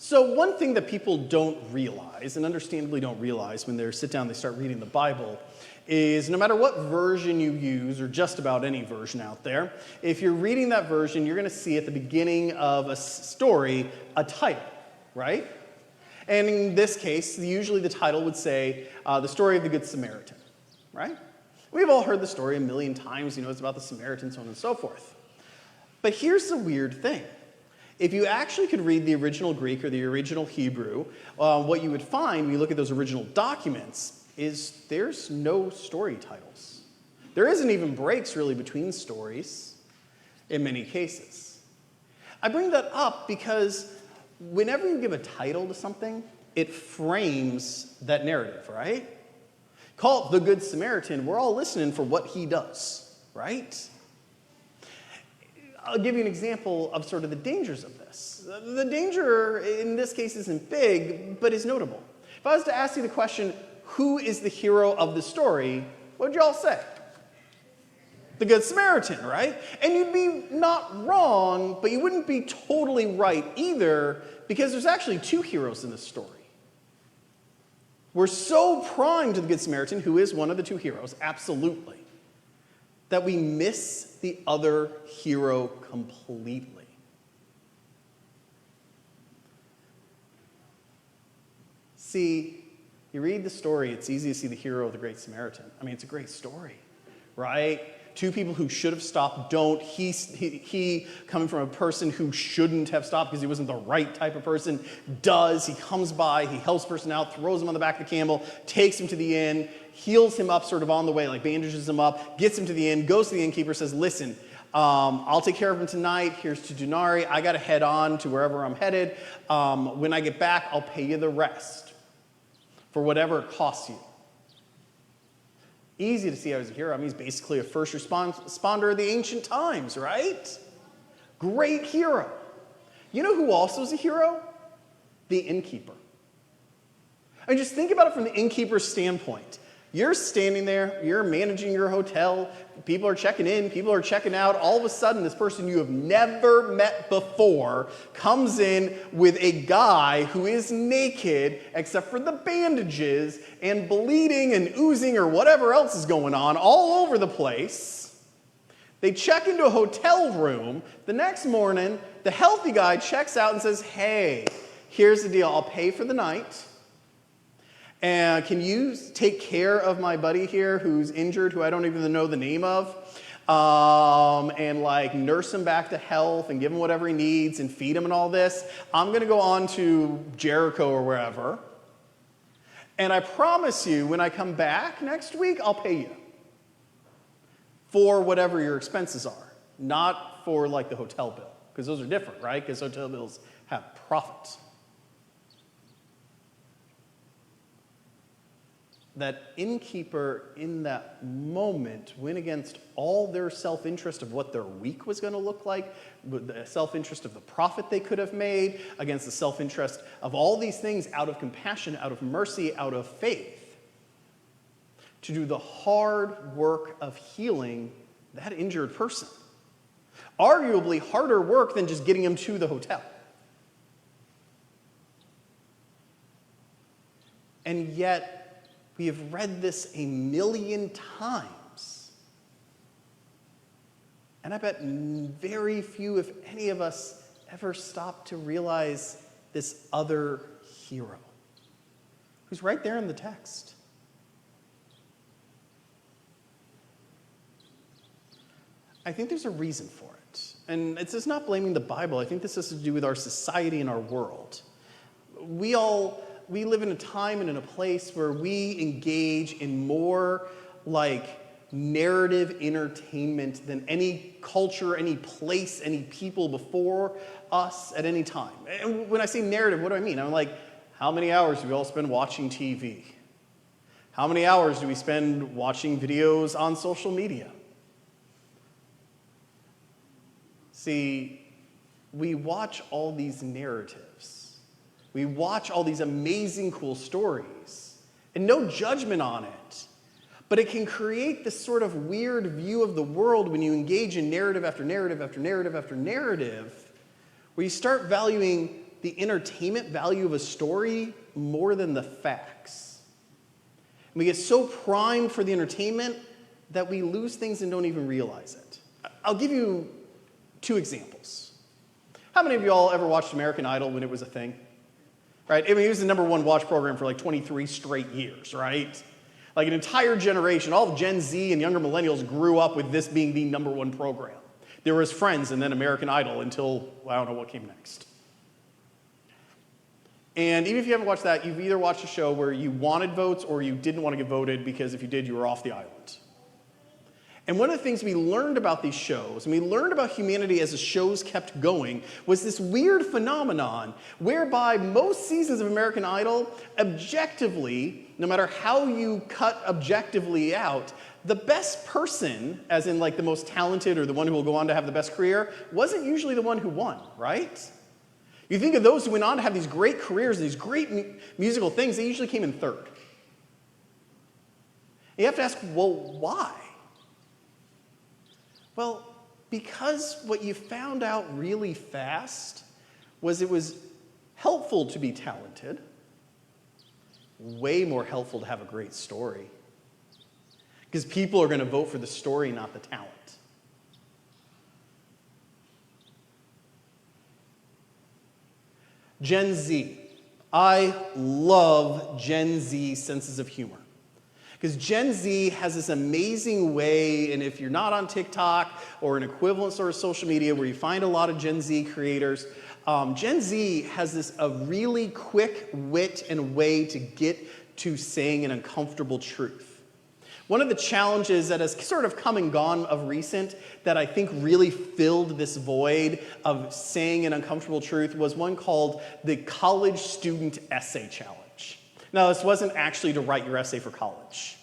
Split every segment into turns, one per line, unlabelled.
So one thing that people don't realize, and understandably don't realize when they sit down and they start reading the Bible, is no matter what version you use, or just about any version out there, if you're reading that version, you're going to see at the beginning of a story a title, right? And in this case, usually the title would say, The Story of the Good Samaritan, right? We've all heard the story a million times, it's about the Samaritan, so on and so forth. But here's the weird thing. If you actually could read the original Greek or the original Hebrew, what you would find when you look at those original documents is there's no story titles. There isn't even breaks really between stories in many cases. I bring that up because whenever you give a title to something, it frames that narrative, right? Call it The Good Samaritan, we're all listening for what he does, right? I'll give you an example of sort of the dangers of this. The danger in this case isn't big, but is notable. If I was to ask you the question, who is the hero of the story, what would you all say? The Good Samaritan, right? And you'd be not wrong, but you wouldn't be totally right either, because there's actually two heroes in this story. We're so primed to the Good Samaritan, who is one of the two heroes, absolutely, that we miss the other hero completely. See, you read the story, it's easy to see the hero of the Great Samaritan. I mean, it's a great story, right? Two people who should have stopped don't. He coming from a person who shouldn't have stopped because he wasn't the right type of person, does. He comes by, he helps the person out, throws him on the back of the camel, takes him to the inn, heals him up sort of on the way, like bandages him up, gets him to the inn, goes to the innkeeper, says, listen, I'll take care of him tonight. Here's 2 denarii. I got to head on to wherever I'm headed. When I get back, I'll pay you the rest for whatever it costs you. Easy to see how he's a hero. I mean, he's basically a first responder of the ancient times, right? Great hero. You know who also is a hero? The innkeeper. I mean, just think about it from the innkeeper's standpoint. You're standing there, you're managing your hotel, people are checking in, people are checking out. All of a sudden, this person you have never met before comes in with a guy who is naked, except for the bandages, and bleeding and oozing or whatever else is going on all over the place. They check into a hotel room. The next morning, the healthy guy checks out and says, hey, here's the deal. I'll pay for the night. And can you take care of my buddy here who's injured, who I don't even know the name of, and like nurse him back to health and give him whatever he needs and feed him and all this? I'm going to go on to Jericho or wherever. And I promise you, when I come back next week, I'll pay you for whatever your expenses are, not for like the hotel bill, because those are different, right? Because hotel bills have profits. That innkeeper in that moment went against all their self-interest of what their week was going to look like, the self-interest of the profit they could have made, against the self-interest of all these things out of compassion, out of mercy, out of faith, to do the hard work of healing that injured person. Arguably harder work than just getting him to the hotel. And yet, we have read this a million times. And I bet very few, if any of us, ever stop to realize this other hero who's right there in the text. I think there's a reason for it. And it's just not blaming the Bible. I think this has to do with our society and our world. We live in a time and in a place where we engage in more like narrative entertainment than any culture, any place, any people before us at any time. And when I say narrative, what do I mean? I'm like, how many hours do we all spend watching TV? How many hours do we spend watching videos on social media? See, we watch all these narratives. We watch all these amazing, cool stories, and no judgment on it. But it can create this sort of weird view of the world when you engage in narrative after narrative after narrative after narrative, where you start valuing the entertainment value of a story more than the facts. And we get so primed for the entertainment that we lose things and don't even realize it. I'll give you 2 examples. How many of you all ever watched American Idol when it was a thing? Right? I mean, it was the #1 watch program for like 23 straight years, right? Like an entire generation, all of Gen Z and younger millennials grew up with this being the #1 program. There was Friends and then American Idol until, well, I don't know what came next. And even if you haven't watched that, you've either watched a show where you wanted votes or you didn't want to get voted because if you did, you were off the island. And one of the things we learned about these shows, and we learned about humanity as the shows kept going, was this weird phenomenon whereby most seasons of American Idol, objectively, no matter how you cut objectively out, the best person, as in like the most talented or the one who will go on to have the best career, wasn't usually the one who won, right? You think of those who went on to have these great careers, these great musical things, they usually came in third. You have to ask, well, why? Well, because what you found out really fast was it was helpful to be talented, way more helpful to have a great story. Because people are going to vote for the story, not the talent. Gen Z. I love Gen Z senses of humor. Because Gen Z has this amazing way, and if you're not on TikTok or an equivalent sort of social media where you find a lot of Gen Z creators, Gen Z has this a really quick wit and way to get to saying an uncomfortable truth. One of the challenges that has sort of come and gone of recent that I think really filled this void of saying an uncomfortable truth was one called the College Student Essay Challenge. Now, this wasn't actually to write your essay for college.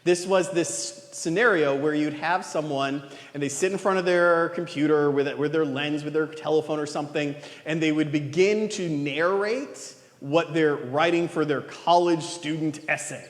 This was this scenario where you'd have someone and they sit in front of their computer with their lens, with their telephone or something, and they would begin to narrate what they're writing for their college student essay.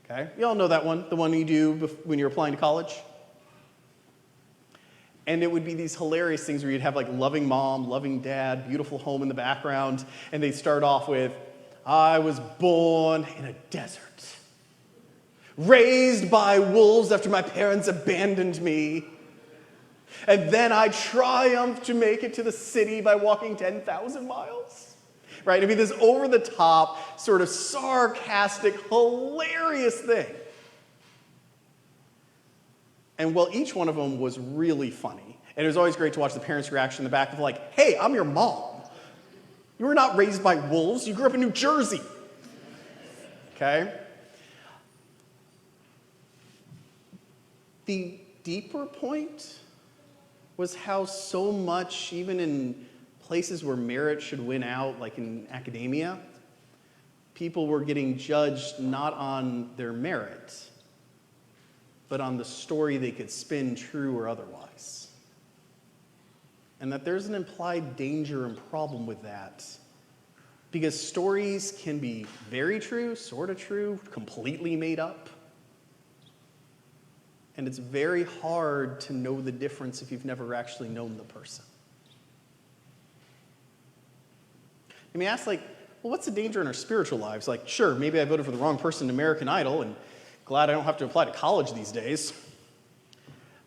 Okay? You all know that one, the one you do when you're applying to college? And it would be these hilarious things where you'd have like loving mom, loving dad, beautiful home in the background, and they'd start off with, I was born in a desert, raised by wolves after my parents abandoned me, and then I triumphed to make it to the city by walking 10,000 miles. Right? It'd be this over-the-top, sort of sarcastic, hilarious thing. And well, each one of them was really funny. And it was always great to watch the parents' reaction in the back of like, hey, I'm your mom. You were not raised by wolves. You grew up in New Jersey. Okay? The deeper point was how so much, even in places where merit should win out, like in academia, people were getting judged not on their merit, but on the story they could spin, true or otherwise. And that there's an implied danger and problem with that. Because stories can be very true, sort of true, completely made up. And it's very hard to know the difference if you've never actually known the person. You may ask, like, well, what's the danger in our spiritual lives? Like, sure, maybe I voted for the wrong person in American Idol, and glad I don't have to apply to college these days.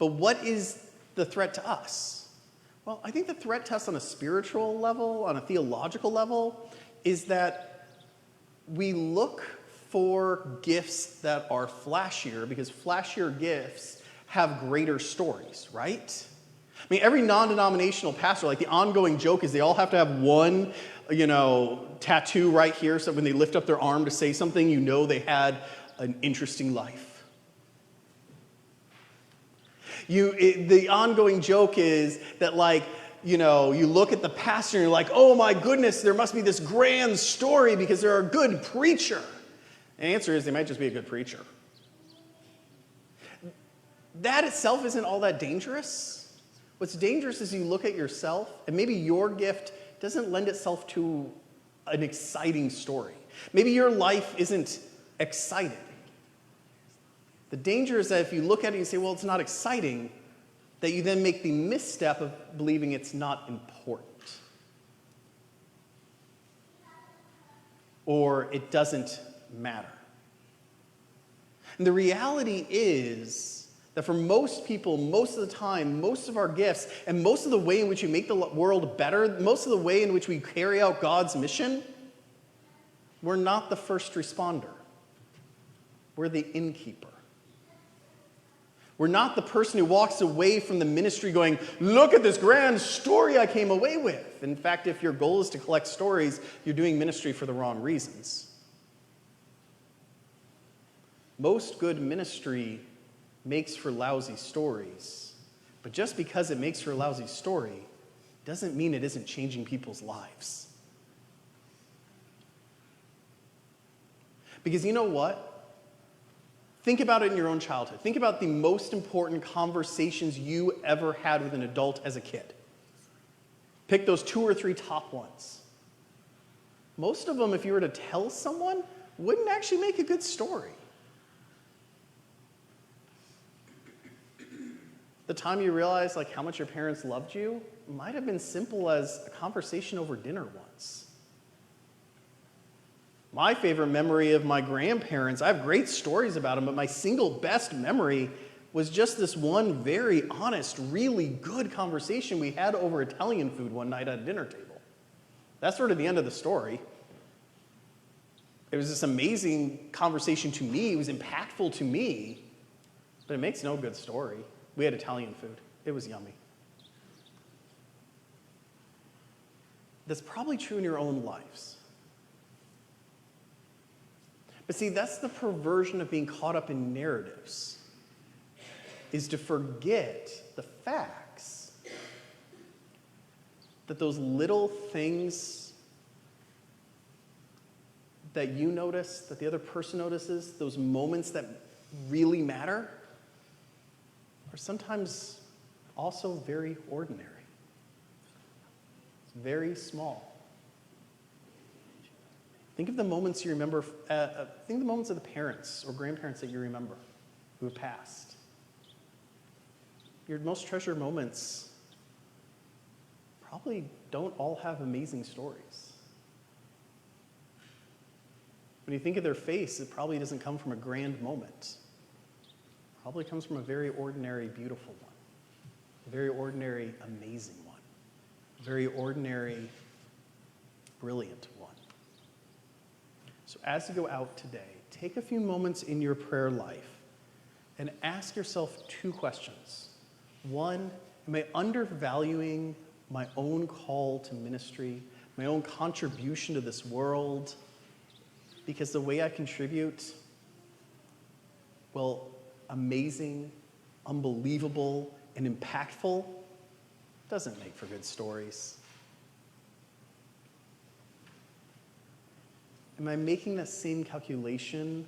But what is the threat to us? Well, I think the threat to us on a spiritual level, on a theological level, is that we look for gifts that are flashier because flashier gifts have greater stories, right? I mean, every non-denominational pastor, like the ongoing joke is they all have to have one, tattoo right here so when they lift up their arm to say something, you know they had an interesting life. The ongoing joke is that, you look at the pastor and you're like, oh my goodness, there must be this grand story because they're a good preacher. And the answer is they might just be a good preacher. That itself isn't all that dangerous. What's dangerous is you look at yourself and maybe your gift doesn't lend itself to an exciting story. Maybe your life isn't exciting. The danger is that if you look at it and you say, well, it's not exciting, that you then make the misstep of believing it's not important. or it doesn't matter. And the reality is that for most people, most of the time, most of our gifts, and most of the way in which we make the world better, most of the way in which we carry out God's mission, we're not the first responder. We're the innkeeper. We're not the person who walks away from the ministry going, look at this grand story I came away with. In fact, if your goal is to collect stories, you're doing ministry for the wrong reasons. Most good ministry makes for lousy stories. But just because it makes for a lousy story doesn't mean it isn't changing people's lives. Because you know what? Think about it in your own childhood. Think about the most important conversations you ever had with an adult as a kid. Pick those 2 or 3 top ones. Most of them, if you were to tell someone, wouldn't actually make a good story. The time you realize how much your parents loved you might have been simple as a conversation over dinner once. My favorite memory of my grandparents, I have great stories about them, but my single best memory was just this one very honest, really good conversation we had over Italian food one night at a dinner table. That's sort of the end of the story. It was this amazing conversation to me. It was impactful to me, but it makes no good story. We had Italian food. It was yummy. That's probably true in your own lives. But see, that's the perversion of being caught up in narratives, is to forget the facts that those little things that you notice, that the other person notices, those moments that really matter, are sometimes also very ordinary. It's very small. Think of the moments you remember, think of the moments of the parents or grandparents that you remember who have passed. Your most treasured moments probably don't all have amazing stories. When you think of their face, it probably doesn't come from a grand moment. It probably comes from a very ordinary, beautiful one. A very ordinary, amazing one. A very ordinary, brilliant one. So as you go out today, take a few moments in your prayer life and ask yourself 2 questions. 1, am I undervaluing my own call to ministry, my own contribution to this world? Because the way I contribute, well, amazing, unbelievable, and impactful doesn't make for good stories. Am I making that same calculation,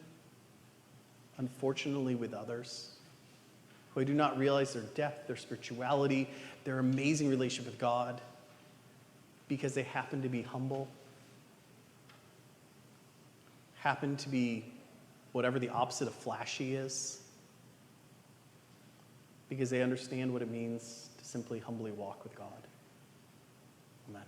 unfortunately, with others who I do not realize their depth, their spirituality, their amazing relationship with God because they happen to be humble, happen to be whatever the opposite of flashy is, because they understand what it means to simply humbly walk with God? Amen.